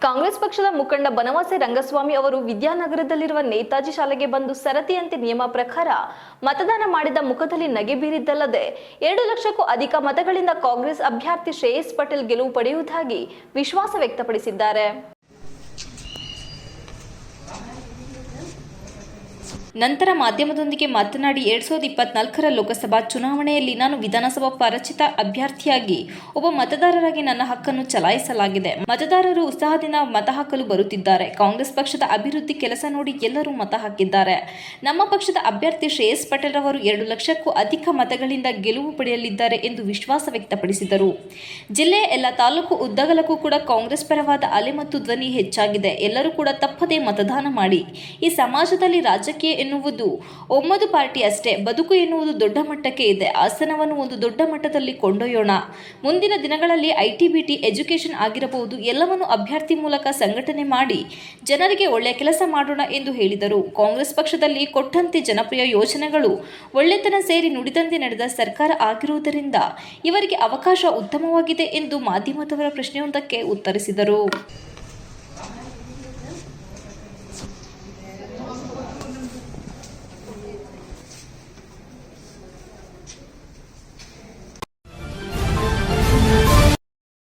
ಕಾಂಗ್ರೆಸ್ ಪಕ್ಷದ ಮುಖಂಡ ಬನವಾಸಿ ರಂಗಸ್ವಾಮಿ ಅವರು ವಿದ್ಯಾನಗರದಲ್ಲಿರುವ ನೇತಾಜಿ ಶಾಲೆಗೆ ಬಂದು ಸರತಿಯಂತೆ ನಿಯಮ ಪ್ರಕಾರ ಮತದಾನ ಮಾಡಿದ ಮುಖದಲ್ಲಿ ನಗೆ ಬೀರಿದ್ದಲ್ಲದೆ 2 ಲಕ್ಷಕ್ಕೂ ಅಧಿಕ ಮತಗಳಿಂದ ಕಾಂಗ್ರೆಸ್ ಅಭ್ಯರ್ಥಿ ಶ್ರೇಯಸ್ ಪಟೇಲ್ ಗೆಲುವು ಪಡೆಯುವುದಾಗಿ ವಿಶ್ವಾಸ ವ್ಯಕ್ತಪಡಿಸಿದ್ದಾರೆ. ನಂತರ ಮಾಧ್ಯಮದೊಂದಿಗೆ ಮಾತನಾಡಿ 2024ರ ಲೋಕಸಭಾ ಚುನಾವಣೆಯಲ್ಲಿ ನಾನು ವಿಧಾನಸಭಾ ಪರಾಜಿತ ಅಭ್ಯರ್ಥಿಯಾಗಿ ಒಬ್ಬ ಮತದಾರರಾಗಿ ನನ್ನ ಹಕ್ಕನ್ನು ಚಲಾಯಿಸಲಾಗಿದೆ. ಮತದಾರರು ಉತ್ಸಾಹದಿಂದ ಮತ ಹಾಕಲು ಬರುತ್ತಿದ್ದಾರೆ. ಕಾಂಗ್ರೆಸ್ ಪಕ್ಷದ ಅಭಿವೃದ್ಧಿ ಕೆಲಸ ನೋಡಿ ಎಲ್ಲರೂ ಮತ ಹಾಕಿದ್ದಾರೆ. ನಮ್ಮ ಪಕ್ಷದ ಅಭ್ಯರ್ಥಿ ಶ್ರೇಯಸ್ ಪಟೇಲ್ ಅವರು 2 ಲಕ್ಷಕ್ಕೂ ಅಧಿಕ ಮತಗಳಿಂದ ಗೆಲುವು ಪಡೆಯಲಿದ್ದಾರೆ ಎಂದು ವಿಶ್ವಾಸ ವ್ಯಕ್ತಪಡಿಸಿದರು. ಜಿಲ್ಲೆಯ ಎಲ್ಲ ತಾಲೂಕು ಉದ್ದಗಲಕ್ಕೂ ಕೂಡ ಕಾಂಗ್ರೆಸ್ ಪರವಾದ ಅಲೆ ಮತ್ತು ಧ್ವನಿ ಹೆಚ್ಚಾಗಿದೆ. ಎಲ್ಲರೂ ಕೂಡ ತಪ್ಪದೇ ಮತದಾನ ಮಾಡಿ. ಈ ಸಮಾಜದಲ್ಲಿ ರಾಜಕೀಯ ಎನ್ನುವುದು ಒಮ್ಮದು ಪಾರ್ಟಿ ಅಷ್ಟೇ. ಬದುಕು ಎನ್ನುವುದು ದೊಡ್ಡ ಮಟ್ಟಕ್ಕೆ ಇದೆ. ಆಸನವನ್ನು ಒಂದು ದೊಡ್ಡ ಮಟ್ಟದಲ್ಲಿ ಕೊಂಡೊಯ್ಯೋಣ. ಮುಂದಿನ ದಿನಗಳಲ್ಲಿ ಐಟಿ-ಬಿಟಿ ಎಜುಕೇಷನ್ ಆಗಿರಬಹುದು, ಎಲ್ಲವನ್ನು ಅಭ್ಯರ್ಥಿ ಮೂಲಕ ಸಂಘಟನೆ ಮಾಡಿ ಜನರಿಗೆ ಒಳ್ಳೆಯ ಕೆಲಸ ಮಾಡೋಣ ಎಂದು ಹೇಳಿದರು. ಕಾಂಗ್ರೆಸ್ ಪಕ್ಷದಲ್ಲಿ ಕೊಟ್ಟಂತೆ ಜನಪ್ರಿಯ ಯೋಜನೆಗಳು ಒಳ್ಳೆತನ ಸೇರಿ ನುಡಿದಂತೆ ನಡೆದ ಸರ್ಕಾರ ಆಗಿರುವುದರಿಂದ ಇವರಿಗೆ ಅವಕಾಶ ಉತ್ತಮವಾಗಿದೆ ಎಂದು ಮಾಧ್ಯಮದವರ ಪ್ರಶ್ನೆಯೊಂದಕ್ಕೆ ಉತ್ತರಿಸಿದರು.